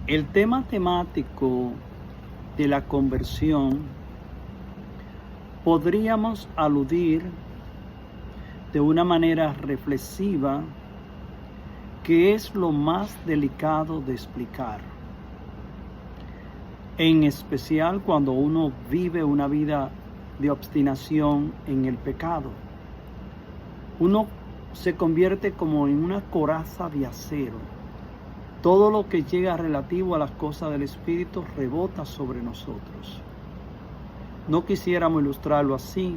El tema temático de la conversión podríamos aludir de una manera reflexiva que es lo más delicado de explicar, en especial cuando uno vive una vida de obstinación en el pecado. Uno se convierte como en una coraza de acero. Todo lo que llega relativo a las cosas del Espíritu rebota sobre nosotros. No quisiéramos ilustrarlo así,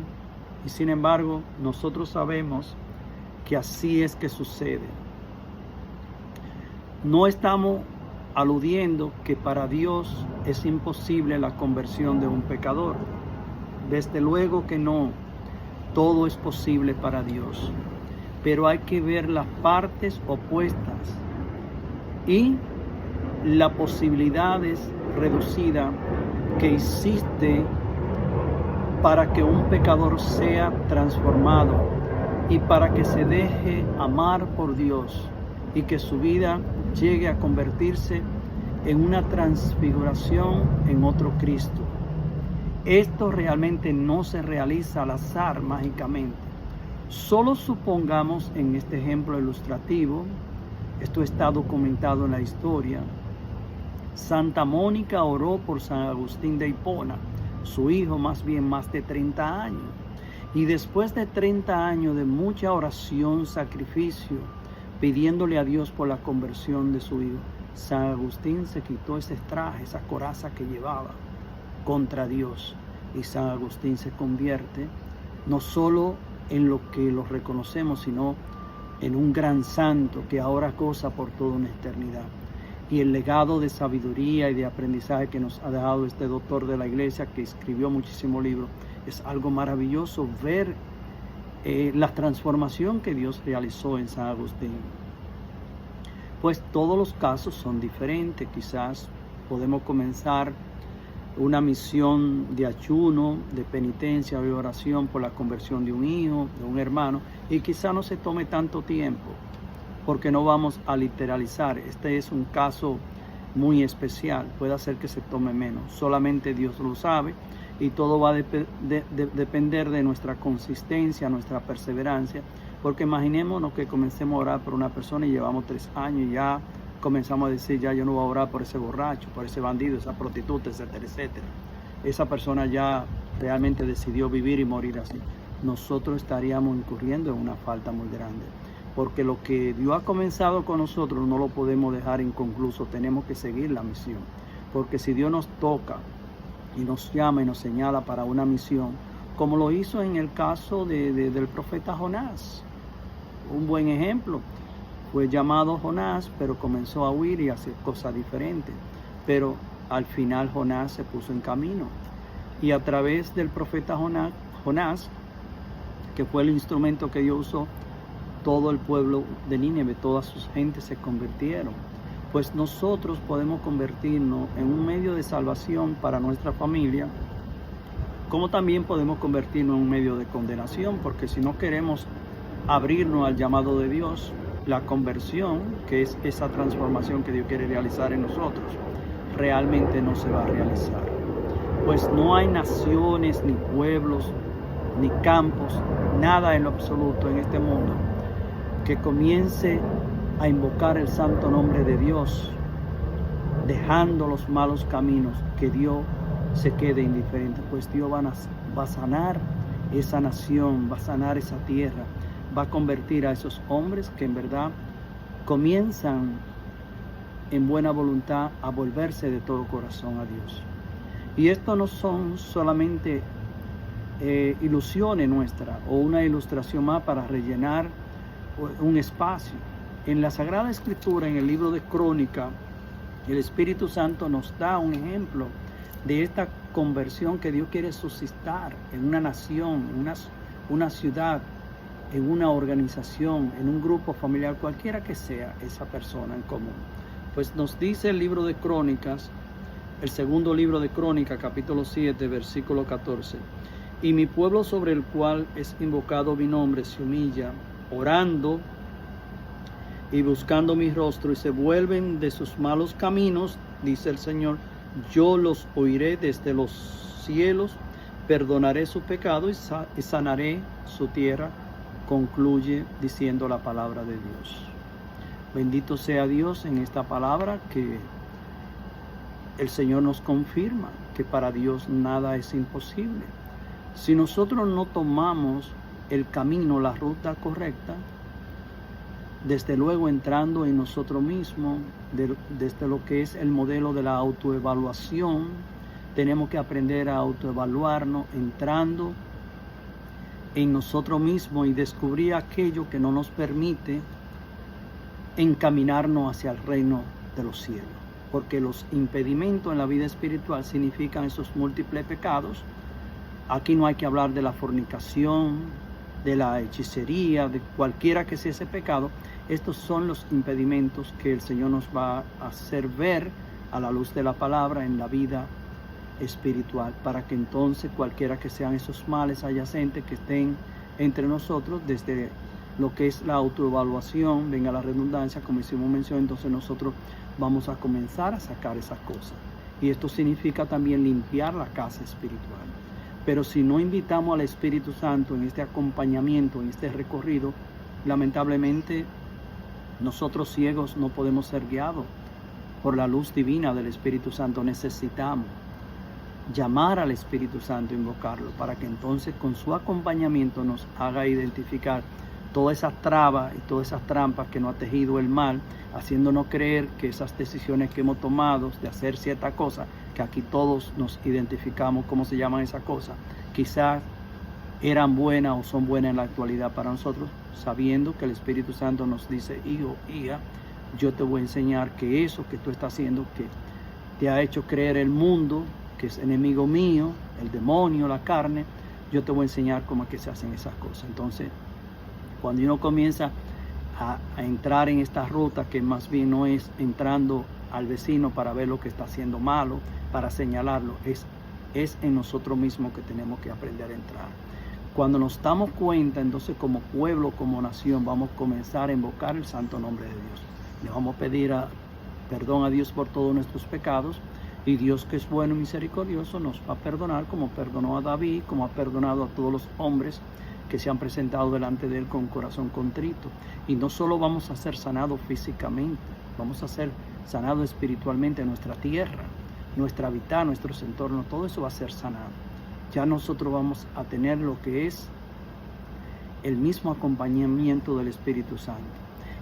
y sin embargo, nosotros sabemos que así es que sucede. No estamos aludiendo que para Dios es imposible la conversión de un pecador. Desde luego que no, todo es posible para Dios. Pero hay que ver las partes opuestas y las posibilidades reducidas que existe para que un pecador sea transformado y para que se deje amar por Dios y que su vida llegue a convertirse en una transfiguración en otro Cristo. Esto realmente no se realiza al azar mágicamente. Solo supongamos en este ejemplo ilustrativo, esto está documentado en la historia, Santa Mónica oró por San Agustín de Hipona, su hijo más de 30 años. Y después de 30 años de mucha oración, sacrificio, pidiéndole a Dios por la conversión de su hijo, San Agustín se quitó ese traje, esa coraza que llevaba contra Dios. Y San Agustín se convierte no solo en lo que lo reconocemos, sino en un gran santo que ahora goza por toda una eternidad. Y el legado de sabiduría y de aprendizaje que nos ha dejado este doctor de la iglesia, que escribió muchísimos libros, es algo maravilloso ver la transformación que Dios realizó en San Agustín. Pues todos los casos son diferentes. Quizás podemos comenzar una misión de ayuno, de penitencia o de oración por la conversión de un hijo, de un hermano, y quizá no se tome tanto tiempo, porque no vamos a literalizar. Este es un caso muy especial, puede ser que se tome menos, solamente Dios lo sabe, y todo va a depender de nuestra consistencia, nuestra perseverancia, porque imaginémonos que comencemos a orar por una persona y llevamos 3 años y ya comenzamos a decir, ya yo no voy a orar por ese borracho, por ese bandido, esa prostituta, etcétera, etcétera. Esa persona ya realmente decidió vivir y morir así. Nosotros estaríamos incurriendo en una falta muy grande, porque lo que Dios ha comenzado con nosotros no lo podemos dejar inconcluso, tenemos que seguir la misión, porque si Dios nos toca y nos llama y nos señala para una misión, como lo hizo en el caso del profeta Jonás, un buen ejemplo. Fue llamado Jonás, pero comenzó a huir y a hacer cosas diferentes. Pero al final Jonás se puso en camino. Y a través del profeta Jonás, que fue el instrumento que Dios usó, todo el pueblo de Nínive, todas sus gentes se convirtieron. Pues nosotros podemos convertirnos en un medio de salvación para nuestra familia, como también podemos convertirnos en un medio de condenación, porque si no queremos abrirnos al llamado de Dios, la conversión, que es esa transformación que Dios quiere realizar en nosotros, realmente no se va a realizar. Pues no hay naciones, ni pueblos, ni campos, nada en lo absoluto en este mundo que comience a invocar el santo nombre de Dios, dejando los malos caminos, que Dios se quede indiferente. Pues Dios va a sanar esa nación, va a sanar esa tierra, va a convertir a esos hombres que en verdad comienzan en buena voluntad a volverse de todo corazón a Dios. Y esto no son solamente ilusiones nuestras o una ilustración más para rellenar un espacio. En la Sagrada Escritura, en el libro de Crónicas, el Espíritu Santo nos da un ejemplo de esta conversión que Dios quiere suscitar en una nación, en una ciudad, en una organización, en un grupo familiar, cualquiera que sea esa persona en común. Pues nos dice el libro de Crónicas, el segundo libro de Crónicas, capítulo 7, versículo 14. Y mi pueblo sobre el cual es invocado mi nombre se humilla, orando y buscando mi rostro y se vuelven de sus malos caminos, dice el Señor, yo los oiré desde los cielos, perdonaré su pecado y sanaré su tierra, concluye diciendo la palabra de Dios. Bendito sea Dios en esta palabra que el Señor nos confirma que para Dios nada es imposible. Si nosotros no tomamos el camino, la ruta correcta, desde luego entrando en nosotros mismos, desde lo que es el modelo de la autoevaluación, tenemos que aprender a autoevaluarnos entrando en nosotros mismos y descubrir aquello que no nos permite encaminarnos hacia el reino de los cielos. Porque los impedimentos en la vida espiritual significan esos múltiples pecados. Aquí no hay que hablar de la fornicación, de la hechicería, de cualquiera que sea ese pecado. Estos son los impedimentos que el Señor nos va a hacer ver a la luz de la palabra en la vida espiritual, para que entonces cualquiera que sean esos males adyacentes que estén entre nosotros, desde lo que es la autoevaluación, venga la redundancia, como hicimos mención, entonces nosotros vamos a comenzar a sacar esas cosas. Y esto significa también limpiar la casa espiritual. Pero si no invitamos al Espíritu Santo en este acompañamiento, en este recorrido, lamentablemente nosotros ciegos no podemos ser guiados por la luz divina del Espíritu Santo. Necesitamos llamar al Espíritu Santo, invocarlo, para que entonces con su acompañamiento nos haga identificar todas esas trabas y todas esas trampas que nos ha tejido el mal, haciéndonos creer que esas decisiones que hemos tomado de hacer cierta cosa, que aquí todos nos identificamos cómo se llaman esas cosas, quizás eran buenas o son buenas en la actualidad para nosotros, sabiendo que el Espíritu Santo nos dice, hijo, hija, yo te voy a enseñar que eso que tú estás haciendo, que te ha hecho creer el mundo, que es enemigo mío, el demonio, la carne, yo te voy a enseñar cómo es que se hacen esas cosas. Entonces, cuando uno comienza a entrar en esta ruta, que más bien no es entrando al vecino para ver lo que está haciendo malo, para señalarlo, es en nosotros mismos que tenemos que aprender a entrar. Cuando nos damos cuenta, entonces como pueblo, como nación, vamos a comenzar a invocar el santo nombre de Dios. Le vamos a pedir perdón a Dios por todos nuestros pecados, y Dios, que es bueno y misericordioso, nos va a perdonar como perdonó a David, como ha perdonado a todos los hombres que se han presentado delante de Él con corazón contrito. Y no solo vamos a ser sanados físicamente, vamos a ser sanados espiritualmente en nuestra tierra, nuestra hábitat, nuestros entornos, todo eso va a ser sanado. Ya nosotros vamos a tener lo que es el mismo acompañamiento del Espíritu Santo.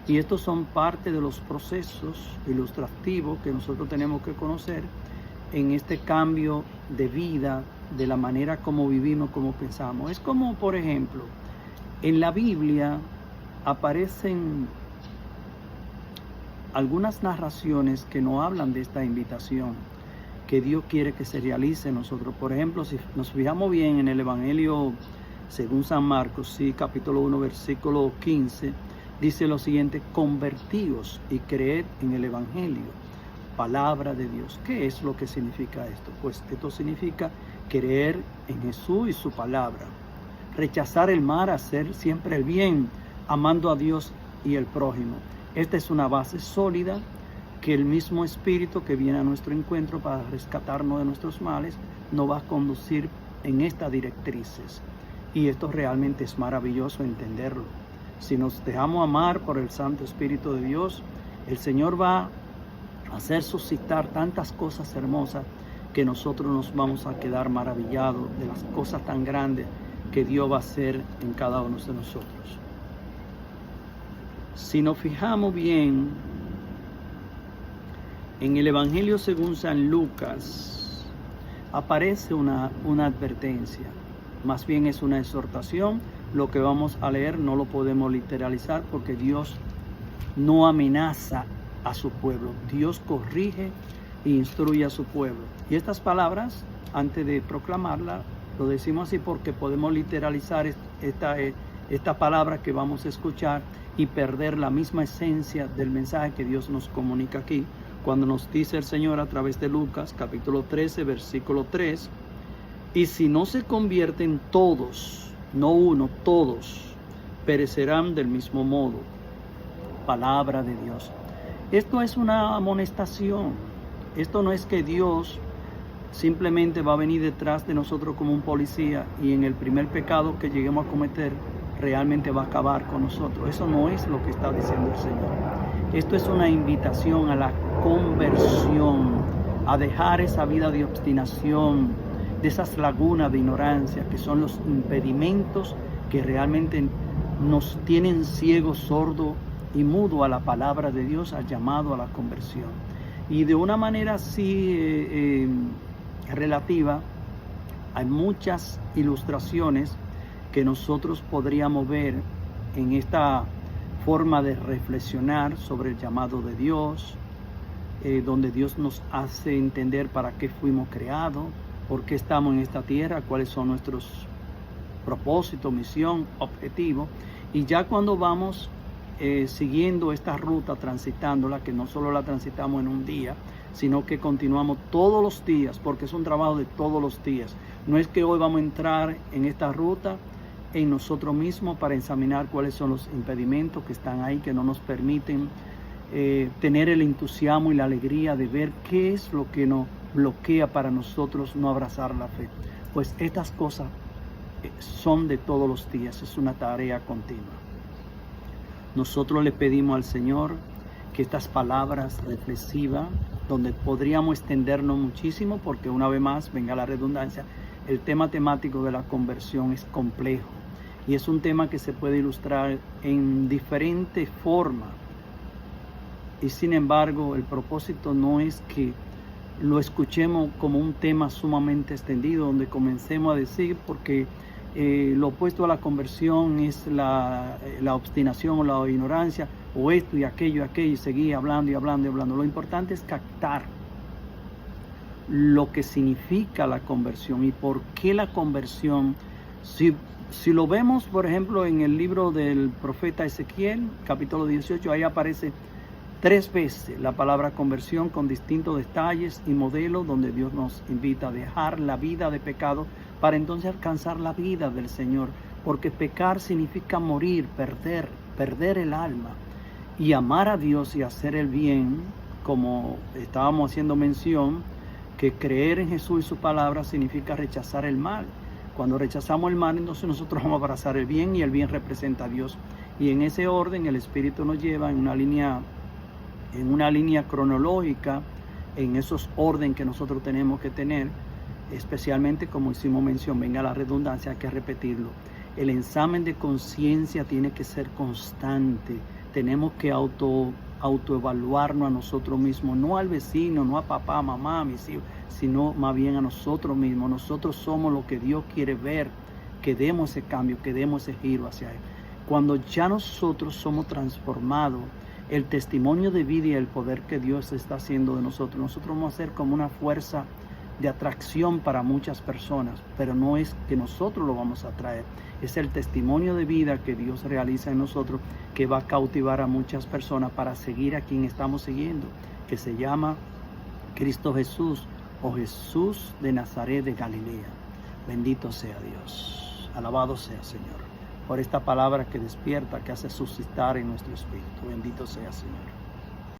Y estos son parte de los procesos ilustrativos que nosotros tenemos que conocer en este cambio de vida, de la manera como vivimos, como pensamos. Es como, por ejemplo, en la Biblia aparecen algunas narraciones que no hablan de esta invitación que Dios quiere que se realice en nosotros. Por ejemplo, si nos fijamos bien en el Evangelio según San Marcos, sí, capítulo 1, versículo 15, dice lo siguiente: convertíos y creed en el Evangelio, palabra de Dios. ¿Qué es lo que significa esto? Pues esto significa creer en Jesús y su palabra, rechazar el mal, hacer siempre el bien, amando a Dios y el prójimo. Esta es una base sólida que el mismo Espíritu que viene a nuestro encuentro para rescatarnos de nuestros males nos va a conducir en estas directrices. Y esto realmente es maravilloso entenderlo. Si nos dejamos amar por el Santo Espíritu de Dios, el Señor va a hacer suscitar tantas cosas hermosas que nosotros nos vamos a quedar maravillados de las cosas tan grandes que Dios va a hacer en cada uno de nosotros. Si nos fijamos bien en el Evangelio según San Lucas, aparece una advertencia, más bien es una exhortación. Lo que vamos a leer no lo podemos literalizar porque Dios no amenaza a su pueblo. Dios corrige e instruye a su pueblo. Y estas palabras, antes de proclamarla, lo decimos así porque podemos literalizar esta palabra que vamos a escuchar y perder la misma esencia del mensaje que Dios nos comunica aquí, cuando nos dice el Señor a través de Lucas, capítulo 13, versículo 3, y si no se convierten todos, no uno, todos, perecerán del mismo modo. palabra de Dios. Esto es una amonestación. Esto no es que Dios simplemente va a venir detrás de nosotros como un policía y en el primer pecado que lleguemos a cometer realmente va a acabar con nosotros. Eso no es lo que está diciendo el Señor. Esto es una invitación a la conversión, a dejar esa vida de obstinación, de esas lagunas de ignorancia que son los impedimentos que realmente nos tienen ciego, sordo y mudo a la palabra de Dios, al llamado a la conversión. Y de una manera así relativa, hay muchas ilustraciones que nosotros podríamos ver en esta forma de reflexionar sobre el llamado de Dios, donde Dios nos hace entender para qué fuimos creados, por qué estamos en esta tierra, cuáles son nuestros propósitos, misión, objetivo. Y ya cuando vamos siguiendo esta ruta, transitándola, que no solo la transitamos en un día, sino que continuamos todos los días, porque es un trabajo de todos los días. No es que hoy vamos a entrar en esta ruta en nosotros mismos para examinar cuáles son los impedimentos que están ahí, que no nos permiten tener el entusiasmo y la alegría de ver qué es lo que nos bloquea para nosotros no abrazar la fe. Pues estas cosas son de todos los días, es una tarea continua. Nosotros le pedimos al Señor que estas palabras reflexivas, donde podríamos extendernos muchísimo, porque una vez más, venga la redundancia, el tema temático de la conversión es complejo y es un tema que se puede ilustrar en diferentes formas. Y sin embargo, el propósito no es que lo escuchemos como un tema sumamente extendido, donde comencemos a decir, porque lo opuesto a la conversión es la obstinación o la ignorancia, o esto y aquello, y seguir hablando y hablando y hablando. Lo importante es captar lo que significa la conversión y por qué la conversión. Si lo vemos, por ejemplo, en el libro del profeta Ezequiel, capítulo 18, ahí aparece 3 veces la palabra conversión con distintos detalles y modelos, donde Dios nos invita a dejar la vida de pecado para entonces alcanzar la vida del Señor, porque pecar significa morir, perder el alma, y amar a Dios y hacer el bien, como estábamos haciendo mención, que creer en Jesús y su palabra significa rechazar el mal. Cuando rechazamos el mal, entonces nosotros vamos a abrazar el bien, y el bien representa a Dios. Y en ese orden el Espíritu nos lleva en una línea cronológica, en esos orden que nosotros tenemos que tener, especialmente como hicimos mención, venga la redundancia, hay que repetirlo. El examen de conciencia tiene que ser constante. Tenemos que autoevaluarnos a nosotros mismos, no al vecino, no a papá, mamá, a mis hijos, sino más bien a nosotros mismos. Nosotros somos lo que Dios quiere ver, que demos ese cambio, que demos ese giro hacia Él. Cuando ya nosotros somos transformados, el testimonio de vida y el poder que Dios está haciendo de nosotros vamos a ser como una fuerza de atracción para muchas personas, pero no es que nosotros lo vamos a atraer, es el testimonio de vida que Dios realiza en nosotros que va a cautivar a muchas personas para seguir a quien estamos siguiendo, que se llama Cristo Jesús, o Jesús de Nazaret de Galilea. Bendito sea Dios, alabado sea Señor, por esta palabra que despierta, que hace suscitar en nuestro espíritu. Bendito sea Señor.